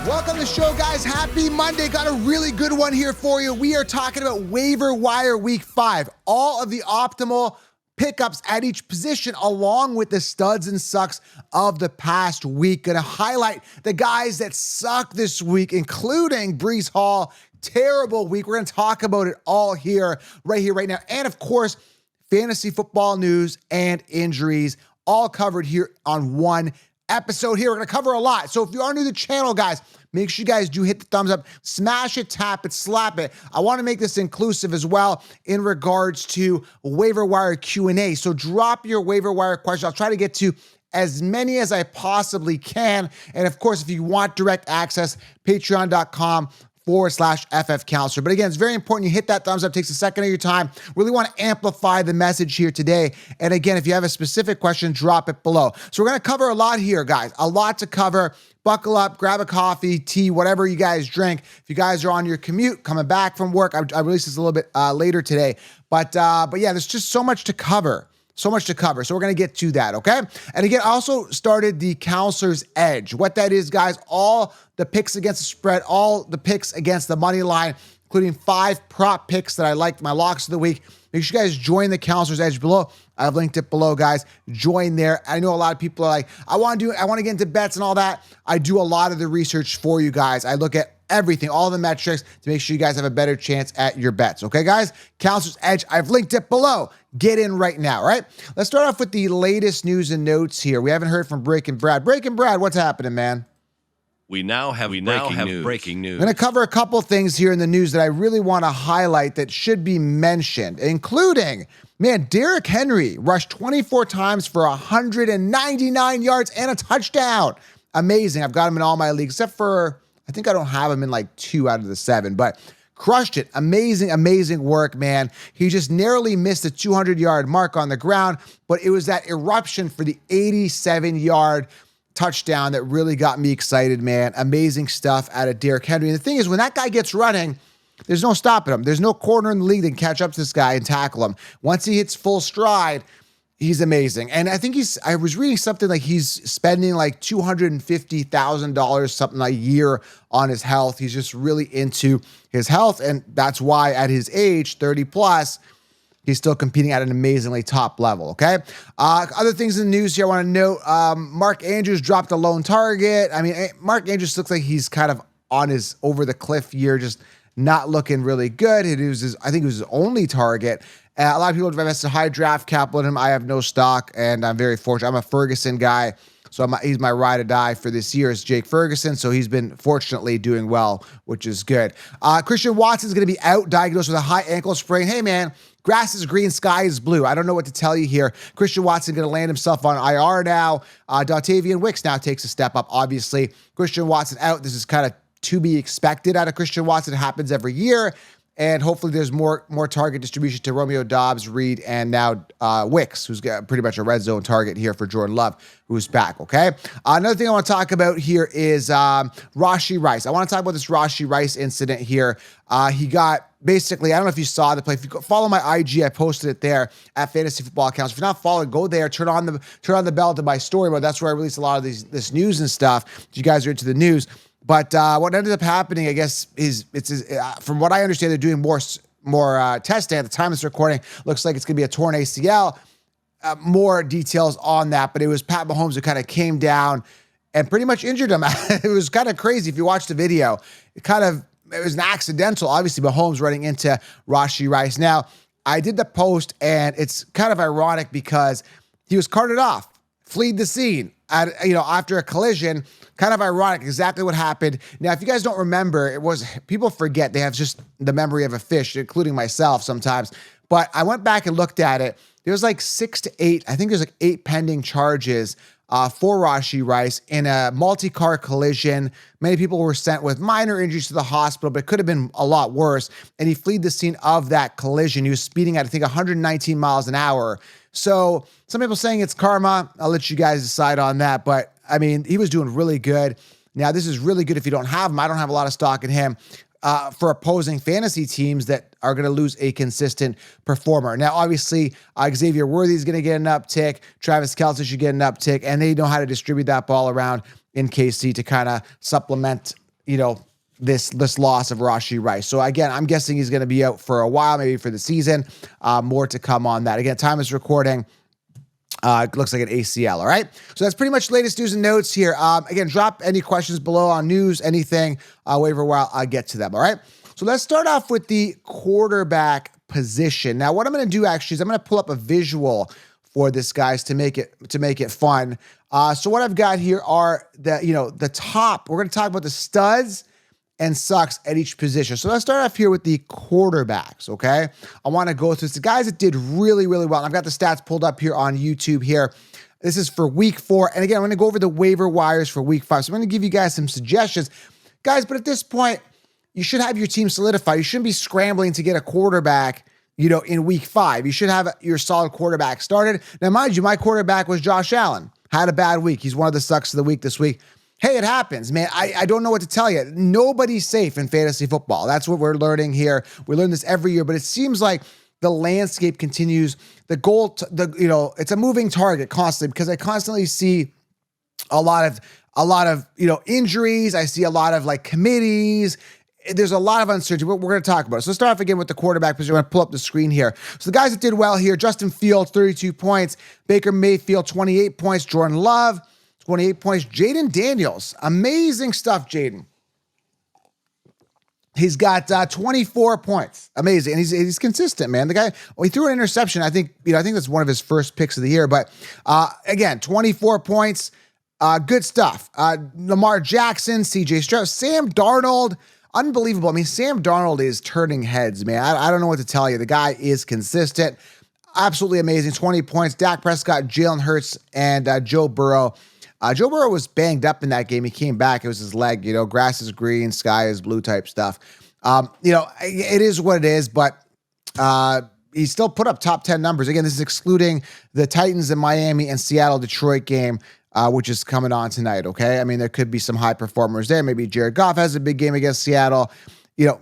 Welcome to the show, guys. Happy Monday. Got a really good one here for you. We are talking about waiver wire week 5. All of the optimal pickups at each position along with the studs and sucks of the past week. Going to highlight the guys that suck this week, including Breece Hall. Terrible week. We're going to talk about it all here, right now. And of course, fantasy football news and injuries all covered here on one episode here. We're going to cover a lot. So if you are new to the channel, guys, make sure you guys do hit the thumbs up, smash it, tap it, slap it. I want to make this inclusive as well in regards to waiver wire Q&A. So drop your waiver wire questions. I'll try to get to as many as I possibly can. And of course, if you want direct access, patreon.com/FF Counselor. But again, it's very important you hit that thumbs up. It takes a second of your time. Really want to amplify the message here today. And again, if you have a specific question, drop it below. So we're going to cover a lot here, guys. A lot to cover. Buckle up, grab a coffee, tea, whatever you guys drink. If you guys are on your commute, coming back from work, I released this a little bit later today. But yeah, there's just so much to cover. So much to cover. So we're going to get to that, okay? And again, I also started the Counselor's Edge. What that is, guys, all the picks against the spread, all the picks against the money line, including 5 prop picks that I liked, my locks of the week. Make sure you guys join the Counselor's Edge below. I've linked it below, guys. Join there. I know a lot of people are like, I want to get into bets and all that. I do a lot of the research for you guys. I look at everything, all the metrics to make sure you guys have a better chance at your bets. Okay, guys? Counselor's Edge, I've linked it below. Get in right now, right? Let's start off with the latest news and notes here. We haven't heard from Breaking Brad. Breaking Brad, what's happening, man? We now have breaking news. I'm going to cover a couple things here in the news that I really want to highlight that should be mentioned, including, man, Derrick Henry rushed 24 times for 199 yards and a touchdown. Amazing. I've got him in all my leagues, except for, I think I don't have him in like 2 out of the 7, but crushed it. Amazing, amazing work, man. He just narrowly missed the 200-yard mark on the ground, but it was that eruption for the 87-yard touchdown that really got me excited, man. Amazing stuff out of Derrick Henry. And the thing is, when that guy gets running, there's no stopping him. There's no corner in the league that can catch up to this guy and tackle him. Once he hits full stride, he's amazing. And I think I was reading something like he's spending like $250,000 something a year on his health. He's just really into his health. And that's why at his age, 30 plus, he's still competing at an amazingly top level, okay? Other things in the news here I want to note, Mark Andrews dropped a lone target. I mean, Mark Andrews looks like he's kind of on his over-the-cliff year, just not looking really good. I think it was his only target. A lot of people have invested high draft capital in him. I have no stock, and I'm very fortunate. I'm a Ferguson guy, so he's my ride or die for this year is Jake Ferguson, so he's been fortunately doing well, which is good. Christian Watson's going to be out, diagnosed with a high ankle sprain. Hey, man, grass is green, sky is blue. I don't know what to tell you here. Christian Watson going to land himself on IR now. Dontavian Wicks now takes a step up, obviously. Christian Watson out. This is kind of to be expected out of Christian Watson. It happens every year. And hopefully there's more target distribution to Romeo Doubs, Reed, and now Wicks, who's got pretty much a red zone target here for Jordan Love, who's back, okay? Another thing I want to talk about here is Rashee Rice. I want to talk about this Rashee Rice incident here. He got basically, I don't know if you saw the play. If you follow my IG, I posted it there at Fantasy Football Accounts. If you're not following, go there, turn on the bell to my story, but that's where I release a lot of this news and stuff. If you guys are into the news. But what ended up happening, I guess, is from what I understand, they're doing more testing at the time of this recording. Looks like it's going to be a torn ACL. More details on that, but it was Pat Mahomes who kind of came down and pretty much injured him. It was kind of crazy if you watch the video. It was an accidental, obviously, Mahomes running into Rashee Rice. Now, I did the post, and it's kind of ironic because he was carted off, fled the scene after a collision. Kind of ironic, exactly what happened. Now, if you guys don't remember, people forget. They have just the memory of a fish, including myself sometimes. But I went back and looked at it. There was like 6 to 8. I think there's like 8 pending charges for Rashee Rice in a multi-car collision. Many people were sent with minor injuries to the hospital, but it could have been a lot worse. And he fled the scene of that collision. He was speeding at, I think, 119 miles an hour. So some people saying it's karma. I'll let you guys decide on that. But I mean, he was doing really good. Now, this is really good if you don't have him. I don't have a lot of stock in him for opposing fantasy teams that are going to lose a consistent performer. Now, obviously, Xavier Worthy is going to get an uptick. Travis Kelce should get an uptick. And they know how to distribute that ball around in KC to kind of supplement this loss of Rashee Rice. So again, I'm guessing he's going to be out for a while, maybe for the season. More to come on that. Again, time is recording. It looks like an ACL, all right? So that's pretty much the latest news and notes here. Again, drop any questions below on news, anything, waiver wire, I'll get to them, all right? So let's start off with the quarterback position. Now, what I'm going to do actually is I'm going to pull up a visual for this, guys, to make it fun. So what I've got here are the top. We're going to talk about the studs and sucks at each position. So let's start off here with the quarterbacks, okay? I want to go through the guys that did really, really well. And I've got the stats pulled up here on YouTube here. This is for week 4. And again, I'm going to go over the waiver wires for week 5. So I'm going to give you guys some suggestions. Guys, but at this point, you should have your team solidified. You shouldn't be scrambling to get a quarterback, in week 5. You should have your solid quarterback started. Now, mind you, my quarterback was Josh Allen. Had a bad week. He's one of the sucks of the week this week. Hey, it happens, man. I don't know what to tell you. Nobody's safe in fantasy football. That's what we're learning here. We learn this every year, but it seems like the landscape continues. The goal, it's a moving target constantly, because I constantly see a lot of injuries. I see a lot of committees. There's a lot of uncertainty. We're going to talk about it. So let's start off again with the quarterback position. I'm going to pull up the screen here. So the guys that did well here: Justin Fields, 32 points. Baker Mayfield, 28 points. Jordan Love, 28 points. Jaden Daniels. Amazing stuff, Jaden. He's got 24 points. Amazing. And he's consistent, man. The guy, he threw an interception. I think that's one of his first picks of the year. But again, 24 points. Good stuff. Lamar Jackson, CJ Stroud, Sam Darnold. Unbelievable. I mean, Sam Darnold is turning heads, man. I don't know what to tell you. The guy is consistent. Absolutely amazing. 20 points. Dak Prescott, Jalen Hurts, and Joe Burrow. Joe Burrow was banged up in that game. He came back. It was his leg. Grass is green, sky is blue type stuff. It is what it is, but he still put up top 10 numbers. Again, this is excluding the Titans and Miami and Seattle-Detroit game, which is coming on tonight, okay? I mean, there could be some high performers there. Maybe Jared Goff has a big game against Seattle.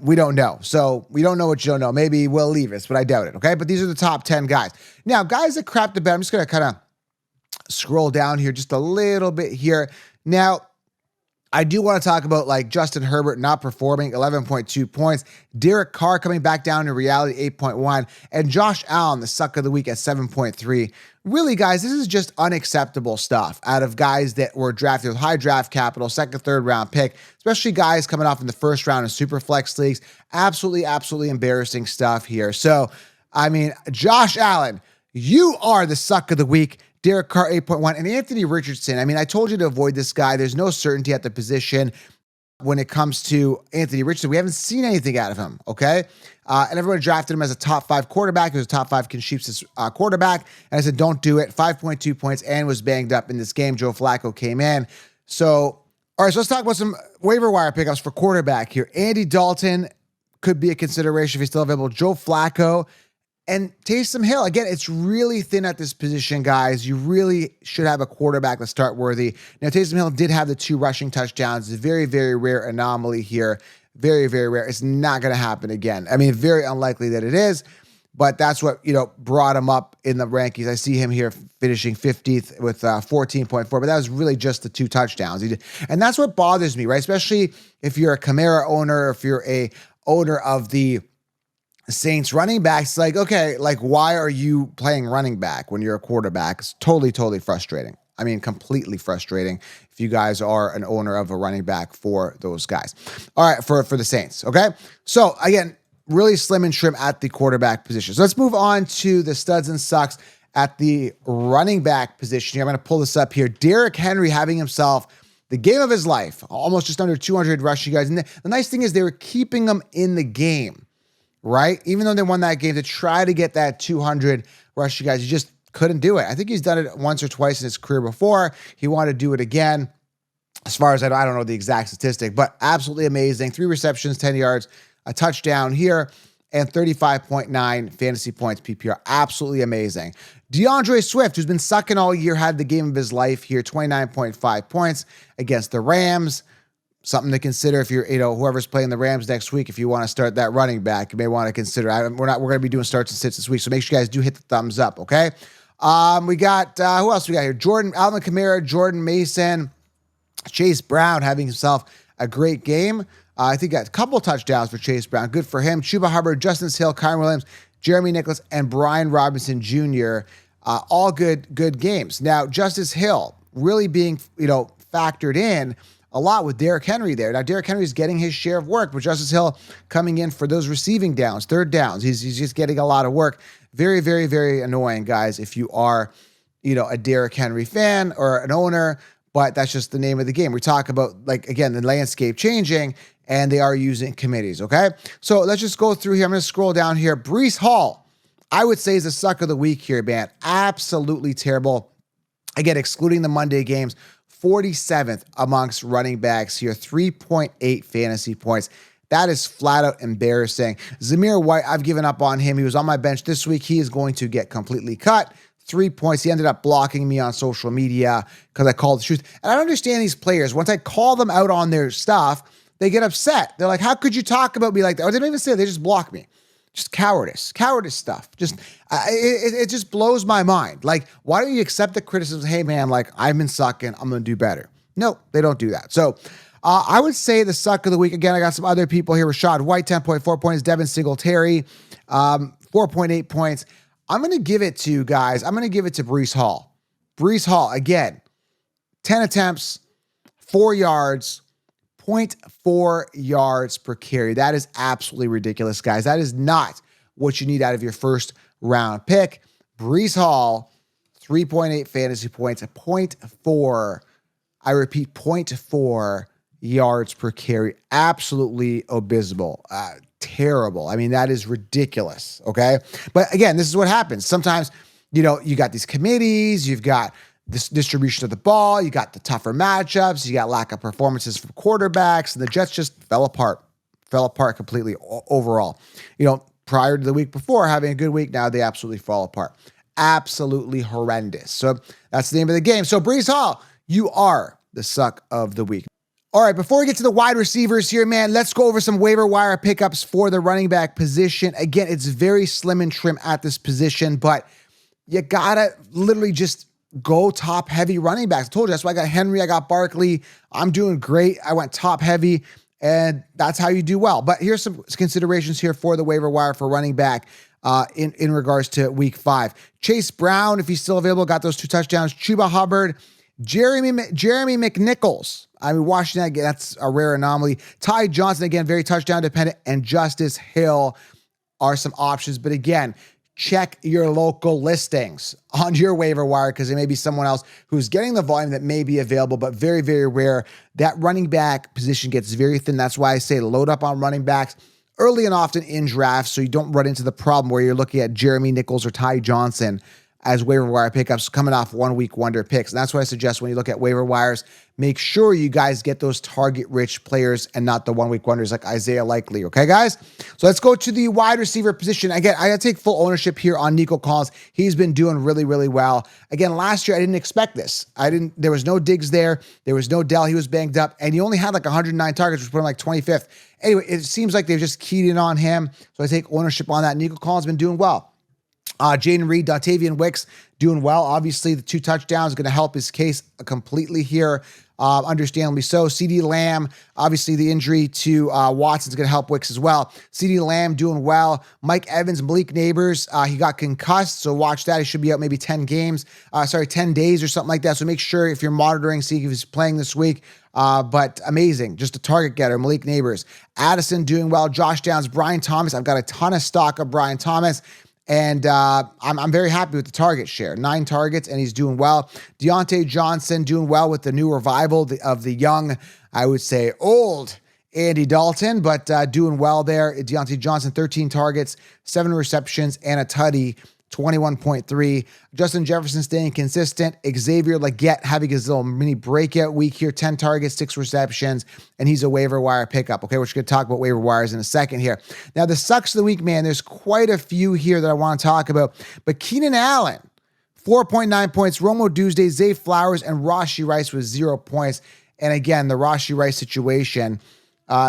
We don't know. So we don't know what you don't know. Maybe Will Levis, but I doubt it, okay? But these are the top 10 guys. Now, guys that crapped the bed, I'm just going to kind of scroll down here just a little bit here. Now, I do want to talk about Justin Herbert not performing, 11.2 points. Derek Carr coming back down to reality, 8.1. And Josh Allen, the suck of the week, at 7.3. Really, guys, this is just unacceptable stuff out of guys that were drafted with high draft capital, second, third round pick, especially guys coming off in the first round of Superflex leagues. Absolutely, absolutely embarrassing stuff here. So, I mean, Josh Allen, you are the suck of the week. Derek Carr, 8.1. And Anthony Richardson, I mean, I told you to avoid this guy. There's no certainty at the position when it comes to Anthony Richardson. We haven't seen anything out of him, okay? And everyone drafted him as a top 5 quarterback. He was a top 5 consensus quarterback. And I said, don't do it. 5.2 points and was banged up in this game. Joe Flacco came in. So, all right, so let's talk about some waiver wire pickups for quarterback here. Andy Dalton could be a consideration if he's still available. Joe Flacco. And Taysom Hill, again, it's really thin at this position, guys. You really should have a quarterback that's start worthy. Now, Taysom Hill did have the 2 rushing touchdowns. It's a very, very rare anomaly here. Very, very rare. It's not going to happen again. I mean, very unlikely that it is, but that's what, brought him up in the rankings. I see him here finishing 50th with 14.4, but that was really just the 2 touchdowns. And that's what bothers me, right? Especially if you're a Kamara owner, if you're a owner of the Saints running backs, okay, why are you playing running back when you're a quarterback? It's totally, totally frustrating. I mean, completely frustrating if you guys are an owner of a running back for those guys. All right, for the Saints, okay? So, again, really slim and trim at the quarterback position. So let's move on to the studs and sucks at the running back position here. I'm going to pull this up here. Derrick Henry having himself the game of his life, almost just under 200 rushing yards. And the nice thing is they were keeping him in the game. Right? Even though they won that game, to try to get that 200 rushing yards, you just couldn't do it. I think he's done it once or twice in his career before. He wanted to do it again. As far as I don't know the exact statistic, but absolutely amazing. 3 receptions, 10 yards, a touchdown here, and 35.9 fantasy points PPR. Absolutely amazing. DeAndre Swift, who's been sucking all year, had the game of his life here, 29.5 points against the Rams. Something to consider if you're, whoever's playing the Rams next week, if you want to start that running back, you may want to consider. We're going to be doing starts and sits this week, so make sure you guys do hit the thumbs up, okay? We got, who else we got here? Alvin Kamara, Jordan Mason, Chase Brown having himself a great game. I think got a couple touchdowns for Chase Brown. Good for him. Chuba Hubbard, Justin Hill, Kyron Williams, Jeremy Nicholas, and Brian Robinson Jr. All good games. Now, Justice Hill really being, factored in a lot with Derrick Henry there. Now, Derrick Henry is getting his share of work, but Justice Hill coming in for those receiving downs, third downs. He's just getting a lot of work. Very, very, very annoying, guys, if you are, a Derrick Henry fan or an owner, but that's just the name of the game. We talk about, again, the landscape changing, and they are using committees, okay? So let's just go through here. I'm going to scroll down here. Breece Hall, I would say, is the suck of the week here, man. Absolutely terrible. Again, excluding the Monday games, 47th amongst running backs here, 3.8 fantasy points. That is flat out embarrassing. Zamir White, I've given up on him. He was on my bench this week. He is going to get completely cut. 3 points. He ended up blocking me on social media because I called the truth. And I don't understand these players. Once I call them out on their stuff, they get upset. They're like, how could you talk about me like that? Or they don't even say it. They just block me. Just cowardice stuff. Just it just blows my mind. Like, why don't you accept the criticism? Hey, man, I've been sucking. I'm going to do better. No, they don't do that. So I would say the suck of the week. Again, I got some other people here. Rashad White, 10.4 points. Devin Singletary, 4.8 points. I'm going to give it to, guys, Breece Hall. Breece Hall, again, 10 attempts, 4 yards, 0.4 yards per carry. That is absolutely ridiculous, guys. That is not what you need out of your first round pick. Breece Hall, 3.8 fantasy points, 0.4, I repeat, 0.4 yards per carry. Absolutely abysmal. Terrible. I mean, that is ridiculous, okay? But again, this is what happens. Sometimes, you got these committees, you've got this distribution of the ball, you got the tougher matchups, you got lack of performances from quarterbacks, and the Jets just fell apart completely overall. Prior to the week before having a good week, now they absolutely fall apart. Absolutely horrendous. So that's the name of the game. So Breece Hall, you are the suck of the week. All right, before we get to the wide receivers here, man, let's go over some waiver wire pickups for the running back position. Again, it's very slim and trim at this position, but you gotta literally just go top heavy running backs. I told you, that's why I got Henry, I got Barkley. I'm doing great. I went top heavy, and that's how you do well. But here's some considerations here for the waiver wire for running back in regards to week 5. Chase Brown, if he's still available, got those 2 touchdowns. Chuba Hubbard, Jeremy McNichols. I mean, Washington, again, that's a rare anomaly. Ty Johnson, again, very touchdown dependent, and Justice Hill are some options. But again, check your local listings on your waiver wire, because there may be someone else who's getting the volume that may be available, but very, very rare. That running back position gets very thin. That's why I say load up on running backs early and often in drafts, so you don't run into the problem where you're looking at Jeremy Nichols or Ty Johnson as waiver wire pickups coming off 1 week wonder picks. And that's why I suggest when you look at waiver wires, make sure you guys get those target-rich players and not the 1 week wonders like Isaiah Likely. Okay, guys? So let's go to the wide receiver position. Again, I got to take full ownership here on Nico Collins. He's been doing really, really well. Again, last year, I didn't expect this. There was no Diggs there. There was no Dell. He was banged up. And he only had 109 targets, which put him 25th. Anyway, it seems like they've just keyed in on him. So I take ownership on that. Nico Collins has been doing well. Jaden Reed, Dontavian Wicks doing well. Obviously, the 2 touchdowns are going to help his case completely here. Understandably so. CeeDee Lamb, obviously the injury to Watson is going to help Wicks as well. CeeDee Lamb doing well. Mike Evans, Malik Neighbors, he got concussed, so watch that. He should be out maybe 10 days or something like that. So make sure if you're monitoring, see if he's playing this week. But amazing, just a target getter. Malik Neighbors, Addison doing well. Josh Downs, Brian Thomas. I've got a ton of stock of Brian Thomas. And I'm very happy with the target share. 9 targets, and he's doing well. Deontay Johnson doing well with the new revival of the young, I would say, old Andy Dalton, but doing well there. Deontay Johnson, 13 targets, 7 receptions, and a tutty, 21.3. Justin Jefferson staying consistent. Xavier Legette having his little mini breakout week here, 10 targets, 6 receptions, and he's a waiver wire pickup. Okay, we're just going to talk about waiver wires in a second here. Now, the sucks of the week, man, there's quite a few here that I want to talk about. But Keenan Allen, 4.9 points. Romo Tuesday, Zay Flowers, and Rashee Rice with 0 points. And again, the Rashee Rice situation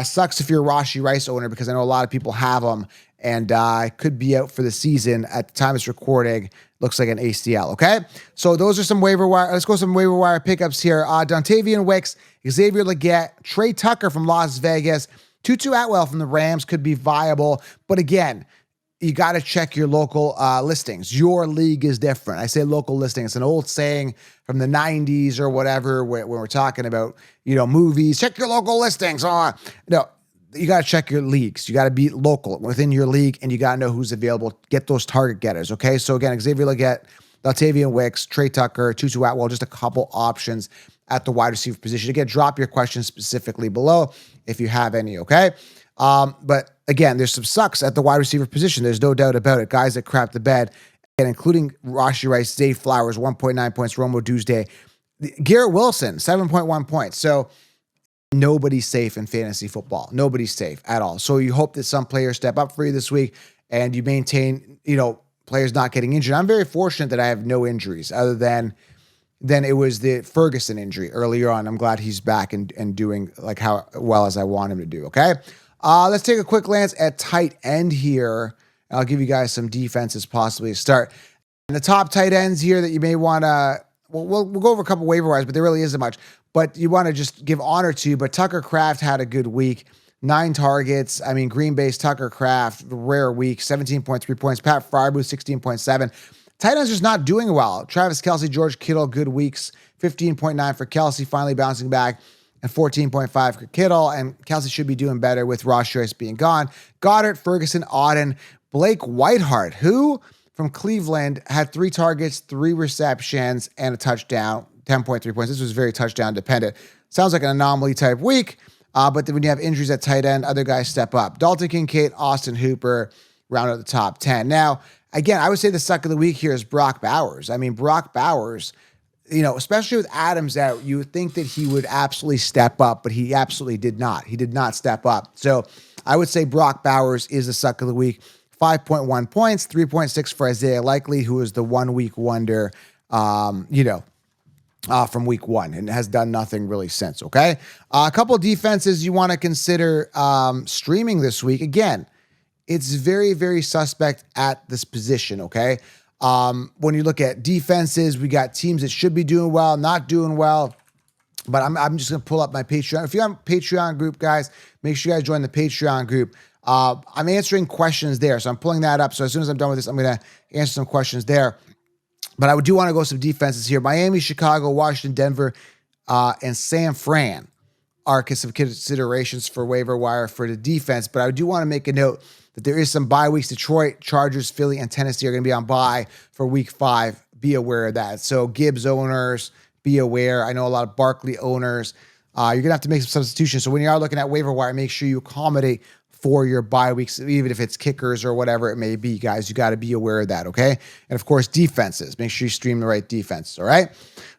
sucks if you're a Rashee Rice owner, because I know a lot of people have him and could be out for the season at the time it's recording. Looks like an ACL, okay? So those are some waiver wire. Let's go some waiver wire pickups here. Dontavian Wicks, Xavier Legette, Trey Tucker from Las Vegas, Tutu Atwell from the Rams could be viable. But again, you got to check your local listings. Your league is different. I say local listing. It's an old saying from the 90s or whatever when we're talking about, movies. Check your local listings. No, you got to check your leagues. You got to be local within your league, and you got to know who's available. Get those target getters, okay? So again, Xavier Legette, Dontavian Wicks, Trey Tucker, Tutu Atwell, just a couple options at the wide receiver position. Again, drop your questions specifically below if you have any, okay? But again, there's some sucks at the wide receiver position. There's no doubt about it. Guys that crap the bed, and including Rashee Rice, Zay Flowers, 1.9 points, Romo Tuesday, Garrett Wilson, 7.1 points. So nobody's safe in fantasy football. Nobody's safe at all. So you hope that some players step up for you this week and you maintain, players not getting injured. I'm very fortunate that I have no injuries other than it was the Ferguson injury earlier on. I'm glad he's back and doing like how well as I want him to do. Okay. Let's take a quick glance at tight end here. I'll give you guys some defenses possibly to start. And the top tight ends here that you may want to, we'll go over a couple waiver wires, but there really isn't much. But you want to just give honor to, but Tucker Kraft had a good week. 9 targets. I mean, Green Bay's Tucker Kraft, rare week, 17.3 points. Pat Freiermuth, 16.7. Tight ends just not doing well. Travis Kelce, George Kittle, good weeks. 15.9 for Kelce, finally bouncing back. And 14.5 for Kittle. And Kelce should be doing better with Rashee Rice being gone. Goddard, Ferguson, Auden, Blake Whiteheart, who from Cleveland had 3 targets, 3 receptions, and a touchdown, 10.3 points. This was very touchdown dependent. Sounds like an anomaly type week. But then when you have injuries at tight end, other guys step up. Dalton Kincaid, Austin Hooper, round out the top 10. Now, again, I would say the suck of the week here is Brock Bowers. I mean, Brock Bowers, especially with Adams out, you would think that he would absolutely step up, but he absolutely did not. He did not step up. So I would say Brock Bowers is the suck of the week. 5.1 points, 3.6 for Isaiah Likely, who is the 1 week wonder, from week 1 and has done nothing really since, okay? A couple defenses you want to consider streaming this week. Again, it's very, very suspect at this position, okay? When you look at defenses, we got teams that should be doing well, not doing well. But I'm just going to pull up my Patreon. If you're on Patreon group, guys, make sure you guys join the Patreon group. I'm answering questions there, so I'm pulling that up. So as soon as I'm done with this, I'm going to answer some questions there. But I do want to go some defenses here. Miami, Chicago, Washington, Denver, and San Fran are some considerations for waiver wire for the defense. But I do want to make a note that there is some bye weeks. Detroit, Chargers, Philly, and Tennessee are going to be on bye for week 5. Be aware of that. So Gibbs owners, be aware. I know a lot of Barkley owners. You're going to have to make some substitutions. So when you are looking at waiver wire, make sure you accommodate for your bye weeks, even if it's kickers or whatever it may be, guys. You got to be aware of that, okay? And of course, defenses. Make sure you stream the right defense, all right?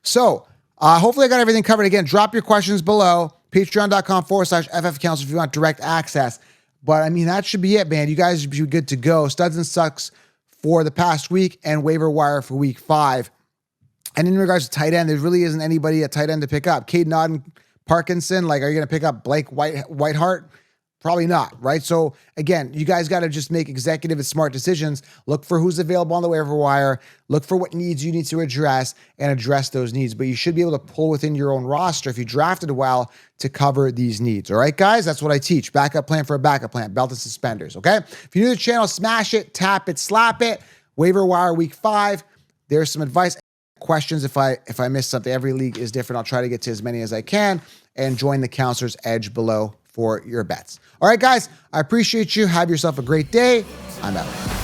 So hopefully I got everything covered. Again, drop your questions below. Patreon.com/FF Council if you want direct access. But I mean, that should be it, man. You guys should be good to go. Studs and sucks for the past week and waiver wire for week 5. And in regards to tight end, there really isn't anybody at tight end to pick up. Cade Nodden, Parkinson, are you going to pick up Blake Whiteheart? Probably not, right? So again, you guys got to just make executive and smart decisions. Look for who's available on the waiver wire. Look for what needs you need to address and address those needs. But you should be able to pull within your own roster if you drafted well to cover these needs. All right, guys? That's what I teach. Backup plan for a backup plan. Belt and suspenders, okay? If you're new to the channel, smash it, tap it, slap it. Waiver wire week 5. There's some advice. Questions if I miss something. Every league is different. I'll try to get to as many as I can. And join the Counselor's Edge below for your bets. All right, guys, I appreciate you. Have yourself a great day. I'm out.